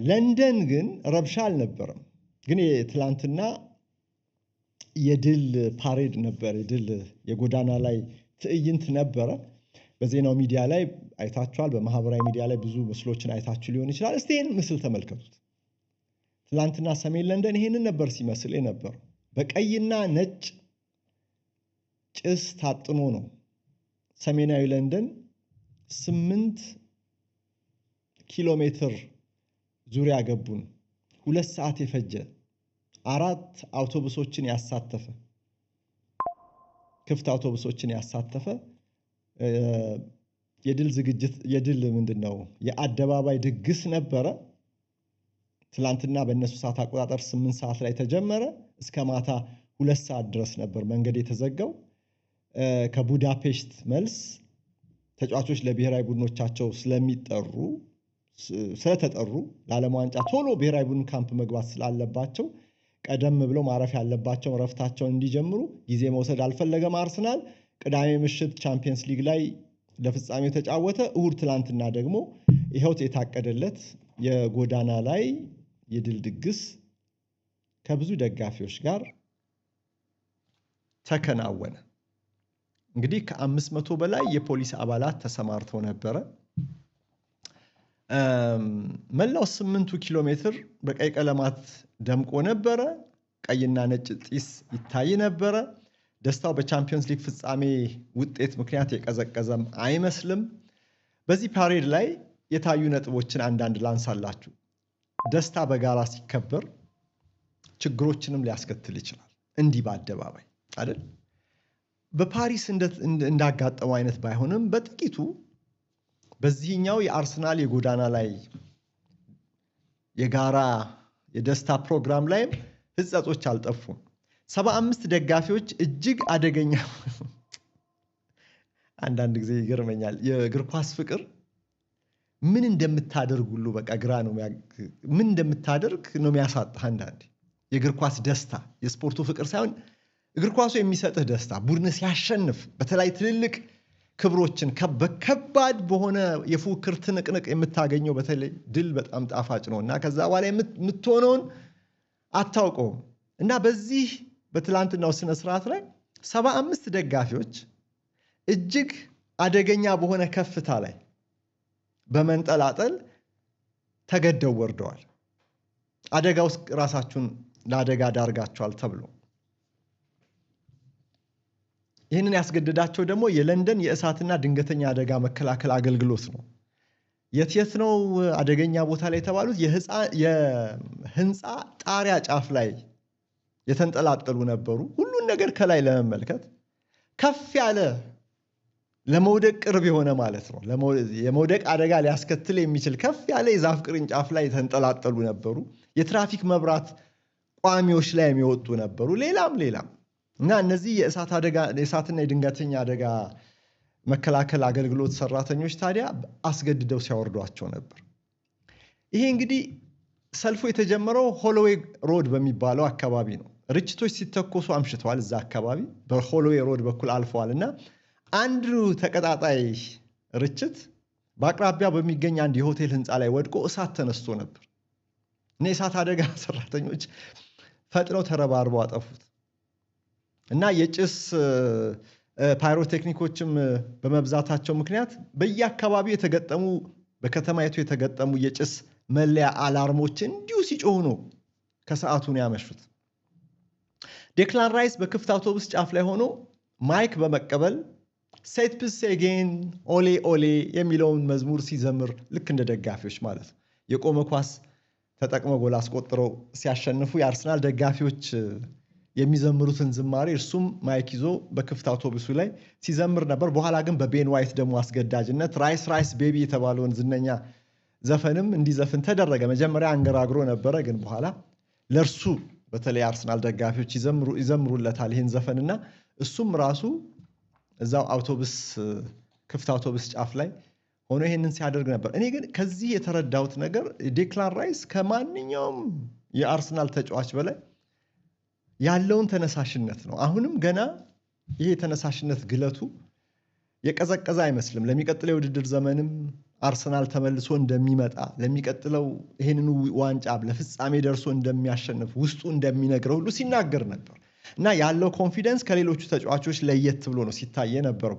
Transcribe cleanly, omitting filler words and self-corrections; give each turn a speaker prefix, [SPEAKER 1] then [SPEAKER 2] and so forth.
[SPEAKER 1] ለንደን ግን ረብሻ አልነበረም። ግን የትላንትና የድል ፓሬድ ነበር፣ የድል የጎዳና ላይ ትዕይንት ነበረ። በዜናው ሚዲያ ላይ አይታችኋል፣ በማህበራዊ ሚዲያ ላይ ብዙ ምስሎችን አይታችሁ ሊሆን ይችላል። እስቲ ይህን ምስል ተመልከቱት። ትላንትና ሰሜን ለንደን ይህንን ነበር ሲመስል የነበረው። በቀይና ነጭ ጭስ ታጥኖ ነው ሰሜናዊ ለንደን 8 ኪሎ ሜትር ዙሪያ ገቡን 2 ሰዓት የፈጀ 4 አውቶቡሶችን ያሳተፈ ክፍት አውቶቡሶችን ያሳተፈ የድል ዝግጅት የድል ምንድነው የአደባባይ ድግስ ነበረ። ትላንትና በእነሱ ሰዓት አቆጣጠር 8 ሰዓት ላይ ተጀመረ። እስከ ማታ 2 ሰዓት ድረስ ነበር መንገድ የተዘጋው። ከቡዳፔስት መልስ ተጫዋቾች ለብሔራዊ ቡድኖቻቸው ስለተጠሩ ለዓለም ዋንጫ ቶሎ ብሔራዊ ቡድን ካምፕ መግባት ስላለባቸው ቀደም ብለው ማረፍ ያለባቸው እረፍታቸውን እንዲጀምሩ ጊዜ መውሰድ አልፈለገም አርሰናል። ቅዳሜ ምሽት ቻምፒየንስ ሊግ ላይ ለፍጻሜው ተጫወተ። እሁድ ትላንትና ደግሞ ይኸው የታቀደለት የጎዳና ላይ የድል ድግስ ከብዙ ደጋፊዎች ጋር ተከናወነ። እንግዲህ ከ500 በላይ የፖሊስ አባላት ተሰማርተው ነበረ። መላው 8 ኪሎ ሜትር በቀይ ቀለማት ደምቆ ነበረ። ቀይና ነጭ ጢስ ይታይ ነበረ። ደስታው በቻምፒየንስ ሊግ ፍጻሜ ውጤት ምክንያት የቀዘቀዘም አይመስልም። በዚህ ፓሬድ ላይ የታዩ ነጥቦችን አንዳንድ ላንሳላችሁ። ደስታ በጋራ ሲከበር ችግሮችንም ሊያስከትል ይችላል። እንዲህ በአደባባይ አይደል? በፓሪስ እንዳጋጠመው አይነት ባይሆንም በጥቂቱ በዚህኛው የአርሰናል የጎዳና ላይ የጋራ የደስታ ፕሮግራም ላይም ህጸጾች አልጠፉም። 75 ደጋፊዎች እጅግ አደገኛ አንዳንድ ጊዜ ይገርመኛል። የእግር ኳስ ፍቅር ምን እንደምታደርግ ሁሉ በቃ ግራ ነው ምን እንደምታደርግ ነው የሚያሳጣህ። አንዳንዴ የእግር ኳስ ደስታ የስፖርቱ ፍቅር ሳይሆን እግር ኳሱ የሚሰጥህ ደስታ ቡድን ሲያሸንፍ፣ በተለይ ትልልቅ ክብሮችን በከባድ በሆነ የፉክክር ትንቅንቅ የምታገኘው በተለይ ድል በጣም ጣፋጭ ነው እና ከዛ በኋላ የምትሆነውን አታውቀውም። እና በዚህ በትላንትናው ስነ ስርዓት ላይ 75 ደጋፊዎች እጅግ አደገኛ በሆነ ከፍታ ላይ በመንጠላጠል ተገደው ወርደዋል። አደጋ ውስጥ ራሳችሁን ለአደጋ ዳርጋችኋል ተብሎ ይህንን ያስገደዳቸው ደግሞ የለንደን የእሳትና ድንገተኛ አደጋ መከላከል አገልግሎት ነው። የት ነው አደገኛ ቦታ ላይ የተባሉት? የህንፃ ጣሪያ ጫፍ ላይ የተንጠላጠሉ ነበሩ። ሁሉን ነገር ከላይ ለመመልከት ከፍ ያለ ለመውደቅ ቅርብ የሆነ ማለት ነው። የመውደቅ አደጋ ሊያስከትል የሚችል ከፍ ያለ የዛፍ ቅርንጫፍ ላይ የተንጠላጠሉ ነበሩ። የትራፊክ መብራት ቋሚዎች ላይ የሚወጡ ነበሩ። ሌላም እና እነዚህ የእሳትና የድንገተኛ አደጋ መከላከል አገልግሎት ሰራተኞች ታዲያ አስገድደው ሲያወርዷቸው ነበር። ይሄ እንግዲህ ሰልፉ የተጀመረው ሆሎዌይ ሮድ በሚባለው አካባቢ ነው። ርችቶች ሲተኮሱ አምሽተዋል። እዛ አካባቢ በሆሎዌይ ሮድ በኩል አልፈዋል እና አንድ ተቀጣጣይ ርችት በአቅራቢያ በሚገኝ አንድ የሆቴል ህንፃ ላይ ወድቆ እሳት ተነስቶ ነበር እና የእሳት አደጋ ሰራተኞች ፈጥነው ተረባርበው አጠፉት እና የጭስ ፓይሮቴክኒኮችም በመብዛታቸው ምክንያት በየአካባቢው በከተማይቱ የተገጠሙ የጭስ መለያ አላርሞች እንዲሁ ሲጮሁ ነው ከሰዓቱን ያመሹት። ዴክላን ራይስ በክፍት አውቶቡስ ጫፍ ላይ ሆኖ ማይክ በመቀበል ሴት ፒስ አጌን ኦሌ ኦሌ የሚለውን መዝሙር ሲዘምር ልክ እንደ ደጋፊዎች ማለት ነው። የቆመ ኳስ ተጠቅመው ጎል አስቆጥረው ሲያሸንፉ የአርሰናል ደጋፊዎች የሚዘምሩትን ዝማሬ እርሱም ማይክ ይዞ በክፍት አውቶቡሱ ላይ ሲዘምር ነበር። በኋላ ግን በቤን ዋይት ደግሞ አስገዳጅነት ራይስ ቤቢ የተባለውን ዝነኛ ዘፈንም እንዲዘፍን ተደረገ። መጀመሪያ አንገራግሮ ነበረ፣ ግን በኋላ ለእርሱ በተለይ አርሰናል ደጋፊዎች ይዘምሩለታል ይህን ዘፈንና እሱም ራሱ እዛው ክፍት አውቶቡስ ጫፍ ላይ ሆኖ ይህንን ሲያደርግ ነበር። እኔ ግን ከዚህ የተረዳሁት ነገር ዴክላን ራይስ ከማንኛውም የአርሰናል ተጫዋች በላይ ያለውን ተነሳሽነት ነው። አሁንም ገና ይሄ የተነሳሽነት ግለቱ የቀዘቀዘ አይመስልም። ለሚቀጥለው የውድድር ዘመንም አርሰናል ተመልሶ እንደሚመጣ ለሚቀጥለው ይሄንን ዋንጫ ለፍጻሜ ደርሶ እንደሚያሸንፍ ውስጡ እንደሚነግረው ሁሉ ሲናገር ነበር እና ያለው ኮንፊደንስ ከሌሎቹ ተጫዋቾች ለየት ብሎ ነው ሲታይ የነበረው።